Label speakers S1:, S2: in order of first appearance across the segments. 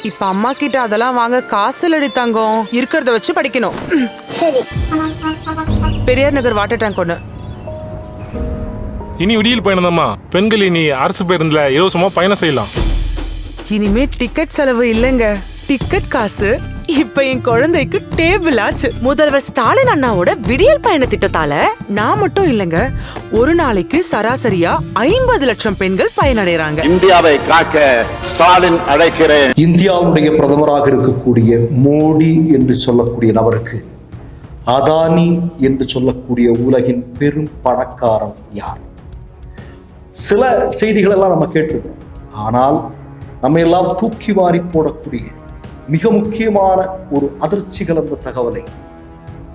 S1: இப்ப அம்மா கிட்ட அதெல்லாம் வாங்க காசு இல்லடி தங்கம், இருக்கிறத வச்சு படிக்கணும்.
S2: சரி.
S1: பெரியார் நகர் வாட்டர் டேங்க் ஒண்ணு.
S3: இனி விடியல் பயணம்தாம்மா. பெண்கள் இனி அரசு பேருந்துல இலவசமா பயணம் செய்யலாம்.
S1: இனிமே டிக்கெட் செலவு இல்லங்க, டிக்கெட் காசு இப்ப என் குழந்தைக்கு டேபிள் ஆச்சு. முதல்வர் ஸ்டாலின் அண்ணாவோட விடியல் பயண திட்டத்தால நான் மட்டும் இல்லங்க, ஒரு நாளைக்கு சராசரியா 50 லட்சம் பெண்கள் பயனடைறாங்க.
S4: இந்தியாவை காக்க ஸ்டாலின் அழைக்கிறேன்.
S5: இந்தியாவுடைய பிரதமராக இருக்கக்கூடிய மோடி என்று சொல்லக்கூடிய நபருக்கு அதானி என்று சொல்லக்கூடிய உலகின் பெரும் பணக்காரன் யார்? சில செய்திகள் எல்லாம் நம்ம கேட்டிருக்கிறோம். ஆனால் நம்ம எல்லாம் தூக்கி வாரி போடக்கூடிய மிக முக்கியமான ஒரு அதிர்ச்சி கலந்த தகவலை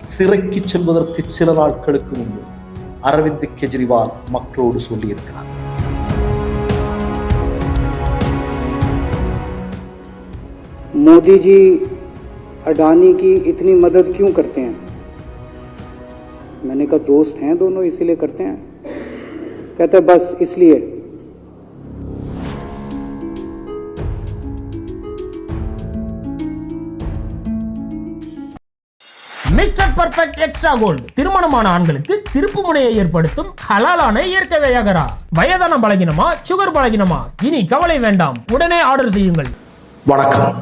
S5: சிறைக்கு செல்வதற்கு சில நாட்களுக்கு முன்பு அரவிந்த் கெஜ்ரிவால் மக்களோடு சொல்லியிருக்கிறார்.
S6: मोदी जी अडानी की इतनी मदद क्यों करते हैं? मैंने कहा दोस्त हैं दोनों इसीलिए करते हैं। कहते बस इसलिए।
S7: மிஸ்டர் பர்ஃபெக்ட் எக்ஸ்ட்ரா கோல்டு திருமணமான ஆண்களுக்கு திருப்பு முனையை ஏற்படுத்தும் ஹலாலான இயற்கை வியாகரா. வயதான பலகினமா, சுகர் பலகினமா, இனி கவலை வேண்டாம், உடனே ஆர்டர் செய்யுங்கள்.
S5: வணக்கம்.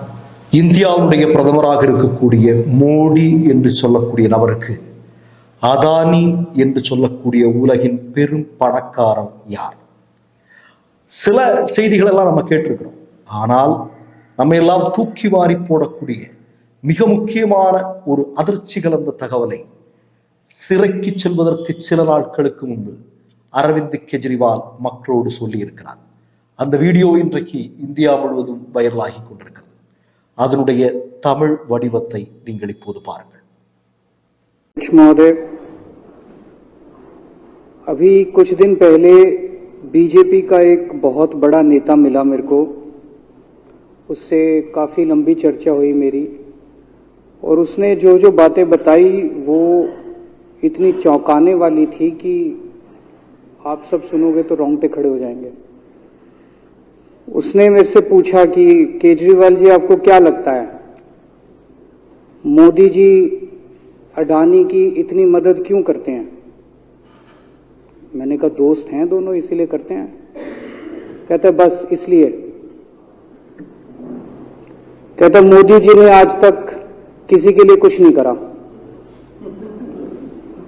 S5: இந்தியாவுடைய பிரதமராக இருக்கக்கூடிய மோடி என்று சொல்லக்கூடிய நபருக்கு அதானி என்று சொல்லக்கூடிய உலகின் பெரும் பணக்காரன் யார்? சில செய்திகள் எல்லாம் நம்ம கேட்டிருக்கிறோம். ஆனால் நம்ம எல்லாம் தூக்கி வாரி போடக்கூடிய மிக முக்கியமான ஒரு அதிர்ச்சி கலந்த தகவலை சிறைக்கு செல்வதற்கு சில நாட்களுக்கு முன்பு அரவிந்த் கெஜ்ரிவால் மக்களோடு சொல்லி இருக்கிறார். அந்த வீடியோ இன்றைக்கு இந்தியா முழுவதும் வைரலாகி கொண்டிருக்கிறது. அதனுடைய தமிழ் வடிவத்தை நீங்கள் இப்போது பாருங்கள்.
S6: महोदय, अभी कुछ दिन पहले बीजेपी का एक बहुत बड़ा नेता मिला मेरे को, उससे काफी लंबी चर्चा हुई मेरी, और उसने जो जो बातें बताई वो इतनी चौंकाने वाली थी कि आप सब सुनोगे तो रोंगटे खड़े हो जाएंगे। उसने मेरे से पूछा कि केजरीवाल जी आपको क्या लगता है, मोदी जी अडानी की इतनी मदद क्यों करते हैं? मैंने कहा दोस्त हैं दोनों इसीलिए करते हैं। कहते बस इसलिए। कहते मोदी जी ने आज तक किसी के लिए कुछ नहीं करा,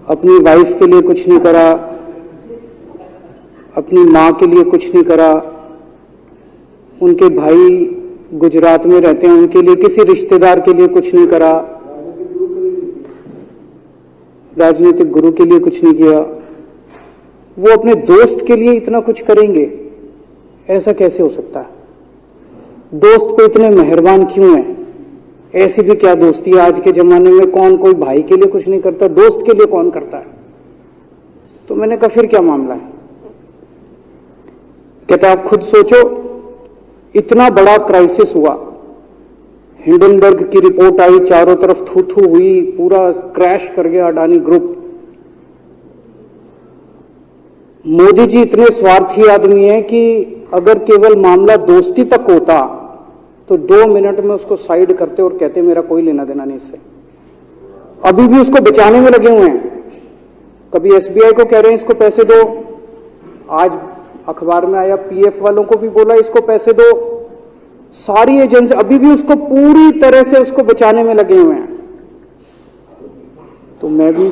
S6: अपनी वाइफ के लिए कुछ नहीं करा, अपनी मां के लिए कुछ नहीं करा, उनके भाई गुजरात में रहते हैं उनके लिए, किसी रिश्तेदार के लिए कुछ नहीं करा, राजनीतिक गुरु के लिए कुछ नहीं किया। वो अपने दोस्त के लिए इतना कुछ करेंगे, ऐसा कैसे हो सकता है? दोस्त को इतने मेहरबान क्यों है? ऐसी भी क्या दोस्ती है? आज के जमाने में कौन कोई भाई के लिए कुछ नहीं करता, दोस्त के लिए कौन करता है? तो मैंने कहा फिर क्या मामला है? कहता आप खुद सोचो, इतना बड़ा क्राइसिस हुआ, हिंडनबर्ग की रिपोर्ट आई, चारों तरफ थू थू हुई, पूरा क्रैश कर गया अडानी ग्रुप। मोदी जी इतने स्वार्थी आदमी हैं कि अगर केवल मामला दोस्ती तक होता तो 2 मिनट में उसको साइड करते और कहते मेरा कोई लेना देना नहीं इससे। अभी भी उसको बचाने में लगे हुए हैं। कभी एसबीआई को कह रहे हैं इसको पैसे दो, आज अखबार में आया पीएफ वालों को भी बोला इसको पैसे दो, सारी एजेंसी अभी भी उसको पूरी तरह से उसको बचाने में लगे हुए हैं। तो मैं भी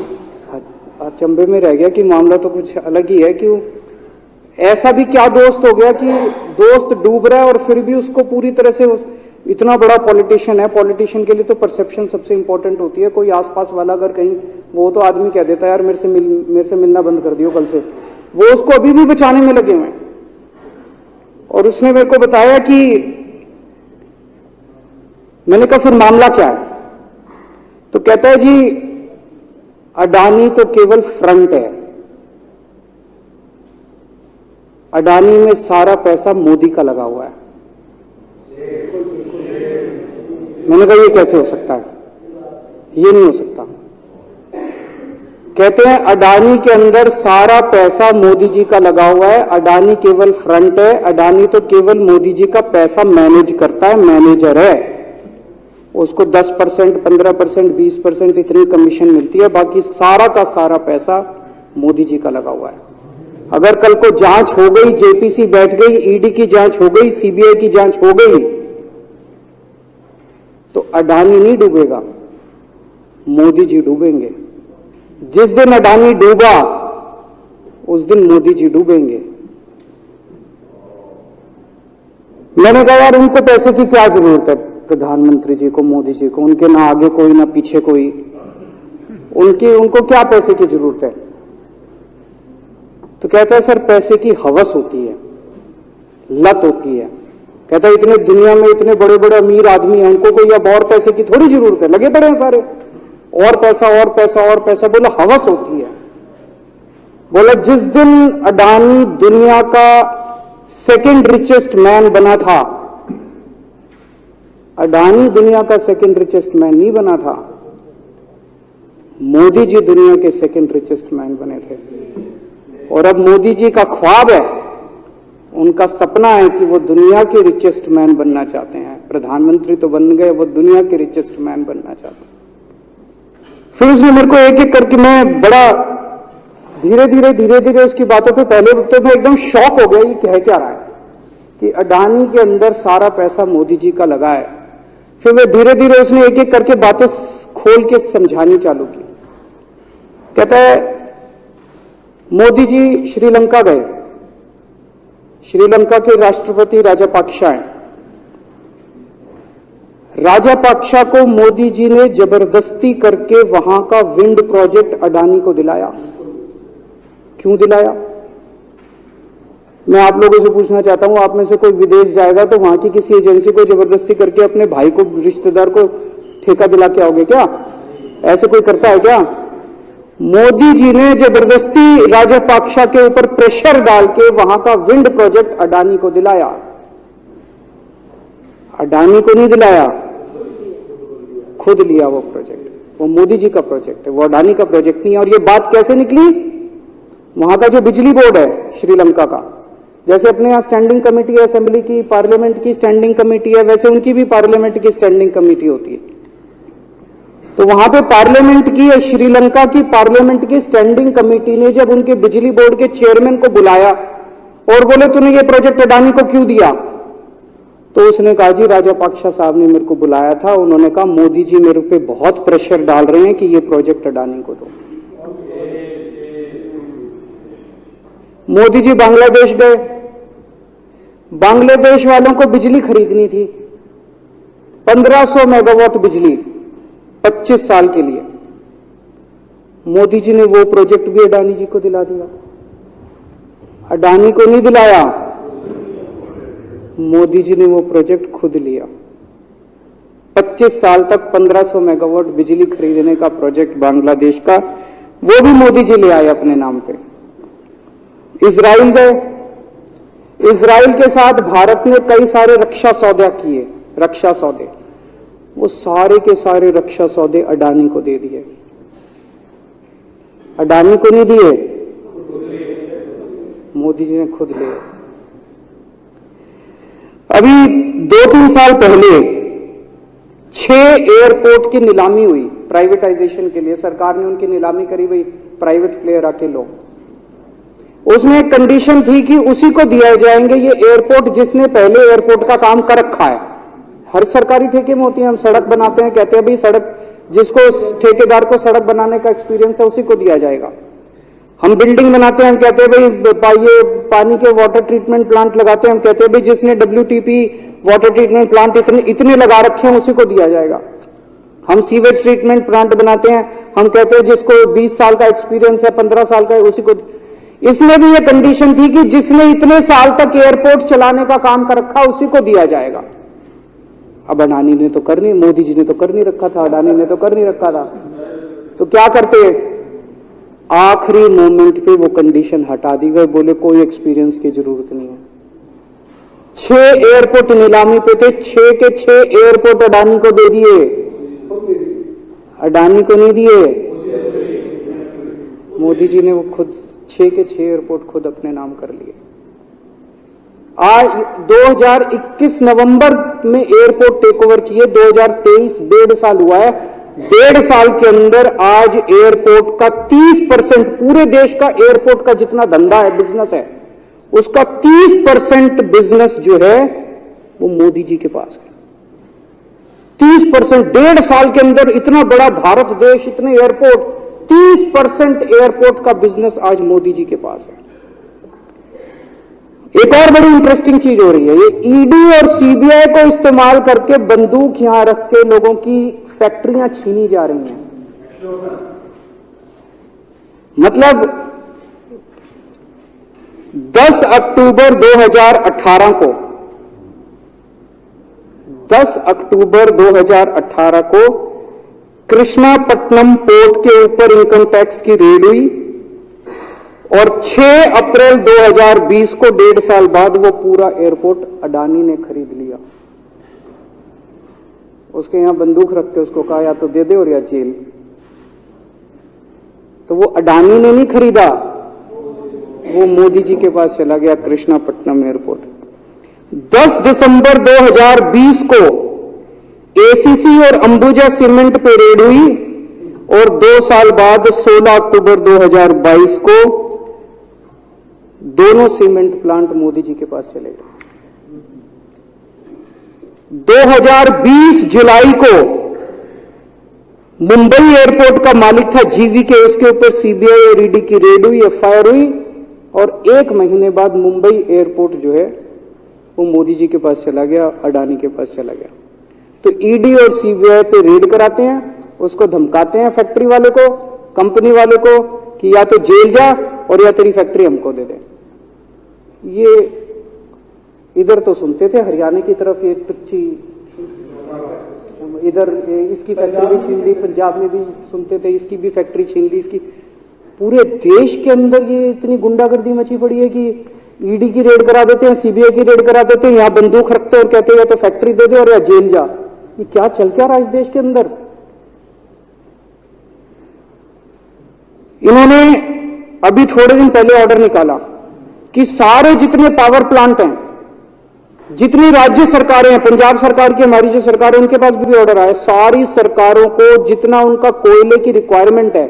S6: अचंभे में रह गया कि मामला तो कुछ अलग ही है। क्यों ऐसा भी क्या दोस्त हो गया कि दोस्त डूब रहा है और फिर भी उसको पूरी तरह से, इतना बड़ा पॉलिटिशियन है, पॉलिटिशियन के लिए तो परसेप्शन सबसे इंपॉर्टेंट होती है। कोई आसपास वाला अगर कहीं वो तो आदमी कह देता है यार मेरे से मिलना बंद कर दियो कल से, वो उसको अभी भी बचाने में लगे हुए हैं। और उसने मेरे को बताया कि, मैंने कहा फिर मामला क्या है? तो कहता है जी अडानी तो केवल फ्रंट है, अडानी में सारा पैसा मोदी का लगा हुआ है। मैंने कहा ये कैसे हो सकता है? ये नहीं हो सकता। कहते हैं अडानी के अंदर सारा पैसा मोदी जी का लगा हुआ है, अडानी केवल फ्रंट है, अडानी तो केवल मोदी जी का पैसा मैनेज करता है, मैनेजर है। उसको 10%, 15%, 20% इतनी कमीशन मिलती है, बाकी सारा का सारा पैसा मोदी जी का लगा हुआ है। अगर कल को जांच हो गई, जेपीसी बैठ गई, ईडी की जांच हो गई, सीबीआई की जांच हो गई, तो अडानी नहीं डूबेगा, मोदी जी डूबेंगे। जिस दिन अडानी डूबा उस दिन मोदी जी डूबेंगे। मैंने कहा यार उनको पैसे की क्या जरूरत है, प्रधानमंत्री जी को, मोदी जी को, उनके ना आगे कोई ना पीछे कोई, उनको क्या पैसे की जरूरत है? तो कहता है सर पैसे की हवस होती है, लत होती है। कहता है इतने दुनिया में इतने बड़े बड़े अमीर आदमी हैं, उनको कोई अब और पैसे की थोड़ी जरूरत है, लगे पड़े हैं सारे, और पैसा और पैसा और पैसा। बोला हवस होती है। बोला जिस दिन अडानी दुनिया का सेकंड रिचेस्ट मैन बना था, अडानी दुनिया का सेकंड रिचेस्ट मैन नहीं बना था, मोदी जी दुनिया के सेकंड रिचेस्ट मैन बने थे। और अब मोदी जी का ख्वाब है, उनका सपना है कि वो दुनिया के रिचेस्ट मैन बनना चाहते हैं। प्रधानमंत्री तो बन गए, वो दुनिया के रिचेस्ट मैन बनना चाहते हैं। फिर उसने मेरे को एक एक करके, मैं बड़ा धीरे धीरे उसकी बातों पे, पहले तो मैं एकदम शॉक हो गया, ये कह क्या रहा है कि अडानी के अंदर सारा पैसा मोदी जी का लगा है। फिर मैं धीरे धीरे उसने एक एक करके बातें खोल के समझानी चालू की। कहता है मोदी जी श्रीलंका गए, श्रीलंका के राष्ट्रपति राजापाक्सा हैं। राजापाक्सा को मोदी जी ने जबरदस्ती करके वहां का विंड प्रोजेक्ट अडानी को दिलाया। क्यों दिलाया? मैं आप लोगों से पूछना चाहता हूं, आप में से कोई विदेश जाएगा तो वहां की किसी एजेंसी को जबरदस्ती करके अपने भाई को, रिश्तेदार को ठेका दिला के आओगे क्या? ऐसे कोई करता है क्या? मोदी जी ने जबरदस्ती राजापाक्सा के ऊपर प्रेशर डाल के वहां का विंड प्रोजेक्ट अडानी को दिलाया। अडानी को नहीं दिलाया, खुद लिया वो प्रोजेक्ट। वो मोदी जी का प्रोजेक्ट है, वो अडानी का प्रोजेक्ट नहीं है। और ये बात कैसे निकली? वहां का जो बिजली बोर्ड है श्रीलंका का, जैसे अपने यहां स्टैंडिंग कमेटी है असेंबली की, पार्लियामेंट की स्टैंडिंग कमेटी है, वैसे उनकी भी पार्लियामेंट की स्टैंडिंग कमेटी होती है। तो वहां पे पार्लियामेंट की, श्रीलंका की पार्लियामेंट की स्टैंडिंग कमेटी ने जब उनके बिजली बोर्ड के चेयरमैन को बुलाया और बोले तूने ये प्रोजेक्ट अडानी को क्यों दिया, तो उसने कहा जी राजापाक्सा साहब ने मेरे को बुलाया था, उन्होंने कहा मोदी जी मेरे पे बहुत प्रेशर डाल रहे हैं कि ये प्रोजेक्ट अडानी को दो। मोदी जी बांग्लादेश गए, बांग्लादेश वालों को बिजली खरीदनी थी, 1500 मेगावाट बिजली 25 साल के लिए। मोदी जी ने वो प्रोजेक्ट भी अडानी जी को दिला दिया। अडानी को नहीं दिलाया, मोदी जी ने वो प्रोजेक्ट खुद लिया। 25 साल तक 1500 मेगावाट बिजली खरीदने का प्रोजेक्ट बांग्लादेश का, वो भी मोदी जी ले आए अपने नाम पे। इजराइल गए, इजराइल के साथ भारत ने कई सारे रक्षा सौदे किए, रक्षा सौदे, वो सारे के सारे रक्षा सौदे अडानी को दे दिए। अडानी को नहीं दिए, मोदी जी ने खुद लिए। अभी 2-3 साल पहले 6 एयरपोर्ट की नीलामी हुई प्राइवेटाइजेशन के लिए, सरकार ने उनकी नीलामी करी, भाई प्राइवेट प्लेयर आके लो। उसमें एक कंडीशन थी कि उसी को दिया जाएंगे ये एयरपोर्ट जिसने पहले एयरपोर्ट का काम कर रखा है। हर सरकारी ठेके में होती है, हम सड़क बनाते हैं, कहते हैं भाई सड़क, जिसको ठेकेदार को सड़क बनाने का एक्सपीरियंस है उसी को दिया जाएगा। हम बिल्डिंग बनाते हैं, हम कहते हैं भाई ये पानी के वाटर ट्रीटमेंट प्लांट लगाते हैं, हम कहते हैं भाई जिसने WTP वाटर ट्रीटमेंट प्लांट इतने लगा रखे हैं उसी को दिया जाएगा। हम सीवेज ट्रीटमेंट प्लांट बनाते हैं, हम कहते हैं जिसको 20 साल का एक्सपीरियंस है, 15 साल का है, उसी को। इसमें भी ये कंडीशन थी कि जिसने इतने साल तक एयरपोर्ट चलाने का काम कर रखा उसी को दिया जाएगा। अब अडानी ने तो कर नहीं, मोदी जी ने तो कर नहीं रखा था, अडानी ने तो कर नहीं रखा था, तो क्या करते? आखिरी मोमेंट पे वो कंडीशन हटा दी गई, बोले कोई एक्सपीरियंस की जरूरत नहीं है। 6 एयरपोर्ट नीलामी पे थे, 6 के 6 एयरपोर्ट अडानी को दे दिए, अडानी को नहीं दिए। मोदी जी ने वो खुद 6 के 6 एयरपोर्ट खुद अपने नाम कर लिए। आज 2021 नवंबर में एयरपोर्ट टेक ओवर किए, 2023 1.5 साल हुआ है। 1.5 साल के अंदर आज एयरपोर्ट का 30%, पूरे देश का एयरपोर्ट का जितना धंधा है, बिजनेस है, उसका 30% बिजनेस जो है वो मोदी जी के पास है। 30%, 1.5 साल के अंदर इतना बड़ा भारत देश, इतने एयरपोर्ट, 30% एयरपोर्ट का बिजनेस आज मोदी जी के पास है। एक और बड़ी इंटरेस्टिंग चीज हो रही है, ये ईडी और सीबीआई को iस्तेमाल करके बंदूक यहां रख के लोगों की फैक्ट्रियां छीनी जा रही हैं। मतलब 10 अक्टूबर 2018 को 10 अक्टूबर 2018 को कृष्णापट्टनम पोर्ट के ऊपर इनकम टैक्स की रेड हुई और 6 अप्रैल 2020 को 1.5 साल बाद वो पूरा एयरपोर्ट अडानी ने खरीद लिया। उसके यहां बंदूक रख के उसको कहा या तो दे दे और या जेल। तो वो अडानी ने नहीं खरीदा, वो मोदी जी के पास चला गया कृष्णापट्टनम एयरपोर्ट। 10 दिसंबर 2020 को एसीसी और अंबुजा सीमेंट पे रेड हुई और 2 साल बाद 16 अक्टूबर 2022 को दोनों सीमेंट प्लांट मोदी जी के पास चले गए। 2020 जुलाई को मुंबई एयरपोर्ट का मालिक था जीवीके, उसके ऊपर सीबीआई और ईडी की रेड हुई, एफआईआर हुई और 1 महीने बाद मुंबई एयरपोर्ट जो है वो मोदी जी के पास चला गया, अडानी के पास चला गया। तो ईडी और सीबीआई पे रेड कराते हैं, उसको धमकाते हैं फैक्ट्री वाले को, कंपनी वाले को कि या तो जेल जा और या तेरी फैक्ट्री हमको दे दे। ये इधर तो सुनते थे हरियाणा की तरफ ये टुच्ची, इधर इसकी फैक्ट्री भी छीन ली, पंजाब में भी सुनते थे इसकी भी फैक्ट्री छीन ली, इसकी। पूरे देश के अंदर ये इतनी गुंडागर्दी मची पड़ी है कि ईडी की रेड करा देते हैं, सीबीआई की रेड करा देते हैं, यहां बंदूक रखते हैं और कहते हैं या तो फैक्ट्री दे दे और या जेल जा। ये क्या चल क्या रहा है इस देश के अंदर? इन्होंने अभी थोड़े दिन पहले ऑर्डर निकाला कि सारे जितने पावर प्लांट हैं, जितनी राज्य सरकारें हैं, पंजाब सरकार की, हमारी जो सरकार है, उनके पास भी ऑर्डर आया, सारी सरकारों को जितना उनका कोयले की रिक्वायरमेंट है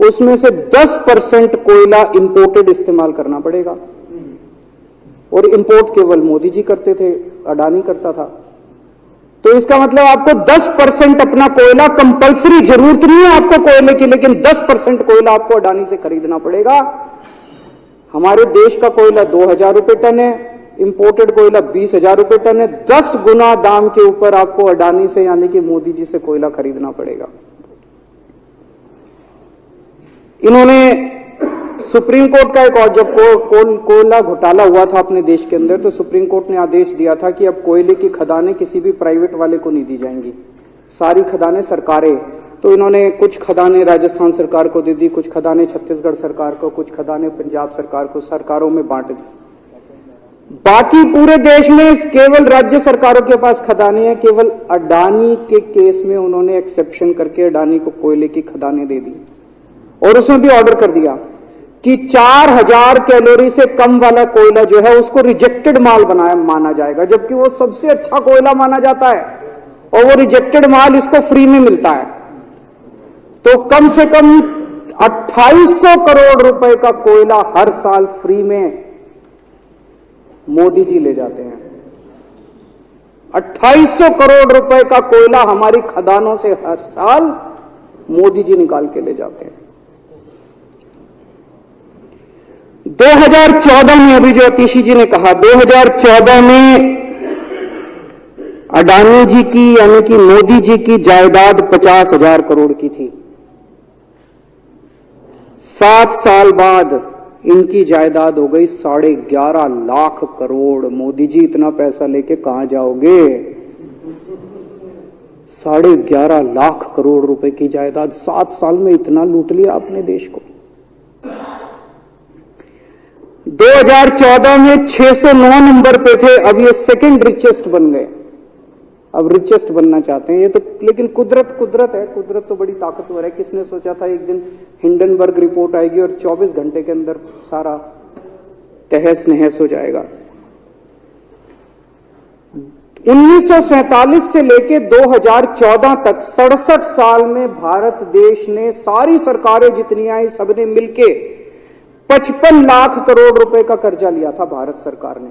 S6: उसमें से 10% कोयला इंपोर्टेड इस्तेमाल करना पड़ेगा। और इंपोर्ट केवल मोदी जी करते थे, अडानी करता था। तो इसका मतलब आपको 10% अपना कोयला कंपल्सरी, जरूरत नहीं है आपको कोयले की, लेकिन 10% कोयला आपको अडानी से खरीदना पड़ेगा। हमारे देश का कोयला 2000 रुपए टन है, इंपोर्टेड कोयला 20,000 रुपए टन है। 10 गुना दाम के ऊपर आपको अडानी से यानी कि मोदी जी से कोयला खरीदना पड़ेगा। इन्होंने सुप्रीम कोर्ट का एक और, जब कोयला घोटाला हुआ था अपने देश के अंदर, तो सुप्रीम कोर्ट ने आदेश दिया था कि अब कोयले की खदानें किसी भी प्राइवेट वाले को नहीं दी जाएंगी, सारी खदानें सरकारें। तो इन्होंने कुछ खदानें राजस्थान सरकार को दे दी, कुछ खदानें छत्तीसगढ़ सरकार को, कुछ खदानें पंजाब सरकार को, सरकारों में बांट दी। बाकी पूरे देश में केवल राज्य सरकारों के पास खदानें हैं। केवल अडानी के केस में उन्होंने एक्सेप्शन करके अडानी को कोयले की खदानें दे दी और उसमें भी ऑर्डर कर दिया कि 4000 कैलोरी से कम वाला कोयला जो है उसको रिजेक्टेड माल माना जाएगा, जबकि वो सबसे अच्छा कोयला माना जाता है और वो रिजेक्टेड माल इसको फ्री में मिलता है। तो कम से कम 2800 करोड़ रुपए का कोयला हर साल फ्री में मोदी जी ले जाते हैं। 2800 करोड़ रुपए का कोयला हमारी खदानों से हर साल मोदी जी निकाल के ले जाते हैं। 2014 में, अभी जो अतीशी जी ने कहा, 2014 में अडानी जी की यानी कि मोदी जी की जायदाद 50,000 करोड़ की थी। 7 साल बाद इनकी जायदाद हो गई 11.5 लाख करोड़। मोदी जी इतना पैसा लेके कहां जाओगे? 11.5 लाख करोड़ रुपए की जायदाद, 7 साल में इतना लूट लिया आपने देश को। 2014 में 609 नंबर पे थे, अब ये सेकंड रिचेस्ट बन गए। अब रिचेस्ट बनना चाहते हैं। ये तो लेकिन कुदरत है, कुदरत तो बड़ी ताकतवर है। किसने सोचा था एक दिन हिंडनबर्ग रिपोर्ट आएगी और 24 घंटे के अंदर सारा तहस नहस हो जाएगा। 1947 से लेके 2014 तक 67 साल में भारत देश ने सारी सरकारें जितनी आई सबने मिलके 55 लाख करोड़ रुपए का कर्जा लिया था भारत सरकार ने।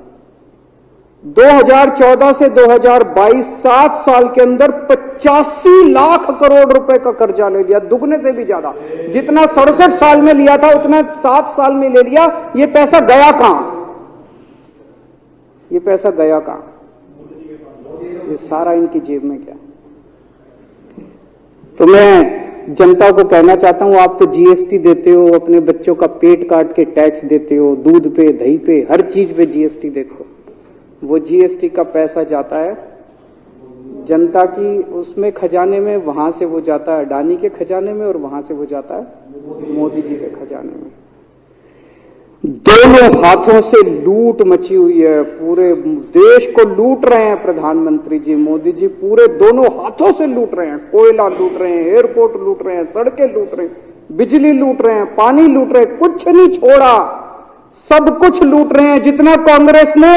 S6: 2014 से 2022 7 साल के अंदर 85 लाख करोड़ रुपए का कर्जा ले लिया, दुगने से भी ज्यादा। जितना 67 साल में लिया था उतना 7 साल में ले लिया। ये पैसा गया कहां? ये पैसा गया कहां? ये सारा इनकी जेब में गया। तो मैं जनता को कहना चाहता हूं, आप तो जीएसटी देते हो, अपने बच्चों का पेट काट के टैक्स देते हो, दूध पे, दही पे, हर चीज पे जीएसटी देखो। वो जीएसटी का पैसा जाता है जनता की उसमें खजाने में, वहां से वो जाता है अडानी के खजाने में और वहां से वो जाता है मोदी जी के खजाने में। दोनों हाथों से लूट मची हुई है, पूरे देश को लूट रहे हैं प्रधानमंत्री जी, मोदी जी पूरे दोनों हाथों से लूट रहे हैं। कोयला लूट रहे हैं, एयरपोर्ट लूट रहे हैं, सड़कें लूट रहे हैं, बिजली लूट रहे हैं, पानी लूट रहे हैं, कुछ नहीं छोड़ा, सब कुछ लूट रहे हैं। जितना कांग्रेस ने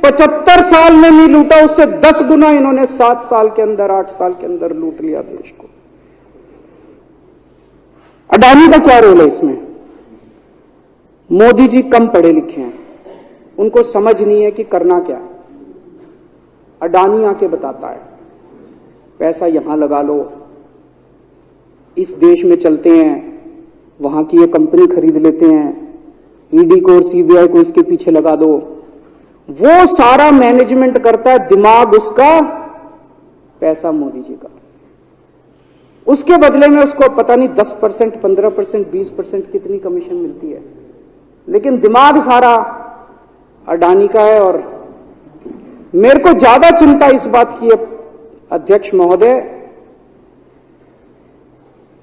S6: 75 साल में नहीं लूटा उससे 10 गुना इन्होंने 7 साल के अंदर, 8 साल के अंदर लूट लिया देश को। अडानी का क्या रोल है इसमें? मोदी जी कम पढ़े लिखे हैं, उनको समझ नहीं है कि करना क्या है। अडानी आके बताता है पैसा यहां लगा लो, इस देश में चलते हैं, वहां की ये कंपनी खरीद लेते हैं, ईडी को और सीबीआई को इसके पीछे लगा दो। वो सारा मैनेजमेंट करता है, दिमाग उसका, पैसा मोदी जी का। उसके बदले में उसको पता नहीं 10%, 15%, 20% कितनी कमीशन मिलती है, लेकिन दिमाग सारा अडानी का है। और मेरे को ज्यादा चिंता इस बात की है अध्यक्ष महोदय,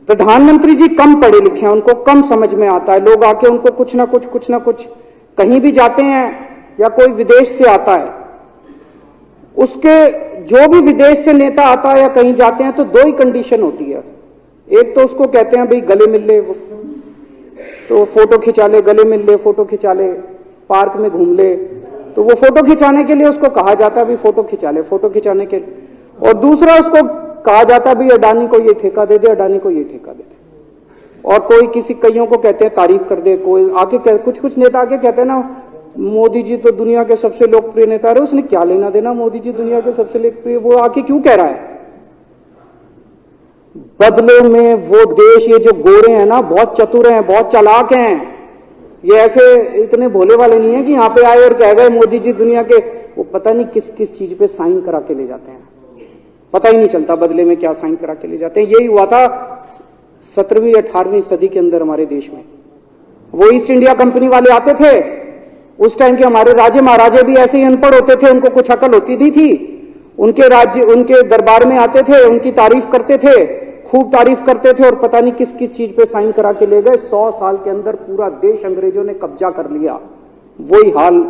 S6: प्रधानमंत्री जी कम पढ़े लिखे हैं, उनको कम समझ में आता है। लोग आके उनको कुछ ना कुछ कहीं भी जाते हैं या कोई विदेश से आता है, उसके जो भी विदेश से नेता आता है या कहीं जाते हैं तो 2 ही कंडीशन होती है। एक तो उसको कहते हैं भाई गले मिल ले, तो फोटो खिंचा ले, गले मिल ले, फोटो खिंचा ले, पार्क में घूम ले, तो वो फोटो खिंचाने के लिए उसको कहा जाता है भी फोटो खिंचा ले, फोटो खिंचाने के। और दूसरा उसको कहा जाता है भी अडानी को ये ठेका दे दे, अडानी को ये ठेका दे दे। और कोई किसी कईयों को कहते हैं तारीफ कर दे, कोई आके कुछ नेता आके कहते हैं ना मोदी जी तो दुनिया के सबसे लोकप्रिय नेता रहे, उसने क्या लेना देना मोदी जी दुनिया के सबसे लोकप्रिय, वो आके क्यों कह रहा है? बदले में वो देश, ये जो गोरे हैं ना, बहुत चतुर हैं, बहुत चालाक हैं, ये ऐसे इतने भोले वाले नहीं है कि यहां पे आए और कह गए मोदी जी दुनिया के, वो पता नहीं किस किस चीज पे साइन करा के ले जाते हैं, पता ही नहीं चलता बदले में क्या साइन करा के ले जाते हैं। यही हुआ था 17वीं 18वीं सदी के अंदर हमारे देश में। वो ईस्ट इंडिया कंपनी वाले आते थे, उस टाइम के हमारे राजे महाराजे भी ऐसे ही अनपढ़ होते थे, उनको कुछ अकल होती नहीं थी। उनके राज्य, उनके दरबार में आते थे, उनकी तारीफ करते थे, खूब तारीफ करते थे, और पता नहीं किस किस चीज पे साइन करा के ले गए। 100 साल के अंदर पूरा देश अंग्रेजों ने कब्जा कर लिया। वही हाल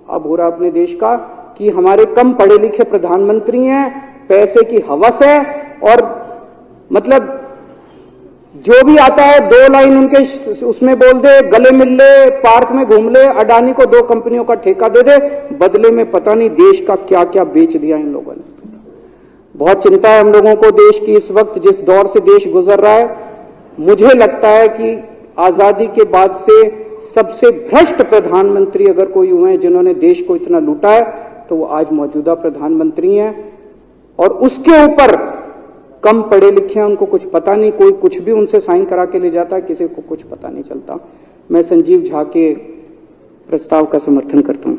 S6: अब हो रहा अपने देश का कि हमारे कम पढ़े लिखे प्रधानमंत्री हैं, पैसे की हवस है, और मतलब जो भी आता है 2 लाइन उनके उसमें बोल दे, गले मिल ले, पार्क में घूम ले, अडानी को 2 कंपनियों का ठेका दे दे, बदले में पता नहीं देश का क्या क्या बेच दिया इन लोगों ने। बहुत चिंता है हम लोगों को देश की, इस वक्त जिस दौर से देश गुजर रहा है। मुझे लगता है कि आजादी के बाद से सबसे भ्रष्ट प्रधानमंत्री अगर कोई हुए हैं जिन्होंने देश को इतना लूटा है, तो वो आज मौजूदा प्रधानमंत्री हैं। और उसके ऊपर कम पढ़े लिखे हैं, उनको कुछ पता नहीं, कोई कुछ भी उनसे साइन करा के ले जाता है, किसी को कुछ पता नहीं चलता। मैं संजीव झा के प्रस्ताव का समर्थन करता हूं।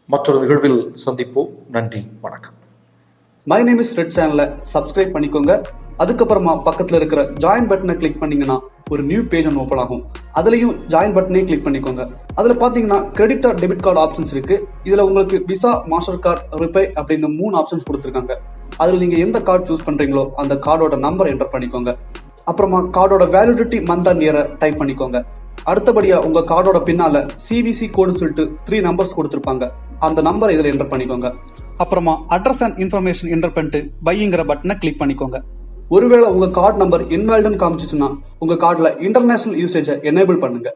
S5: மற்றொரு நிகழ்வில் சந்திப்போம். நன்றி, வணக்கம்.
S2: மை நேம் இஸ் ரெட் சேனலை சப்ஸ்கிரைப் பண்ணிக்கோங்க. அதுக்கப்புறமா பக்கத்தில் இருக்கிற ஜாயின் பட்டனை கிளிக் பண்ணீங்கன்னா ஒரு நியூ பேஜ் ஒன்று ஓப்பன் ஆகும். அதுலயும் ஜாயின் பட்டனே கிளிக் பண்ணிக்கோங்க. அதுல பாத்தீங்கன்னா credit R debit card options இருக்கு. இதுல உங்களுக்கு விசா, மாஸ்டர் கார்டு, ரிப்பே அப்படின்னு 3 ஆப்ஷன்ஸ் கொடுத்துருக்காங்க. அதுல நீங்க எந்த கார்டு சூஸ் பண்றீங்களோ அந்த கார்டோட நம்பர் என்டர் பண்ணிக்கோங்க. அப்புறமா கார்டோட வேலிடிட்டி மந்த் அண்ட் இயரை டைப் பண்ணிக்கோங்க. அடுத்தபடியா உங்க கார்டோட பின்னால சிவிசி கோடுன்னு சொல்லிட்டு 3 நம்பர்ஸ் கொடுத்துருப்பாங்க. அந்த நம்பர் இதுல என்டர் பண்ணிக்கோங்க. அப்புறமா அட்ரஸ் அண்ட் இன்ஃபர்மேஷன் என்டர் பண்ணிட்டு பைங்கிற பட்டனை கிளிக் பண்ணிக்கோங்க. ஒருவேளை உங்க கார்டு நம்பர் இன்வாலிட்னு காமிச்சிச்சுன்னா உங்க கார்டுல இன்டர்நேஷனல் யூசேஜை எனேபிள் பண்ணுங்க.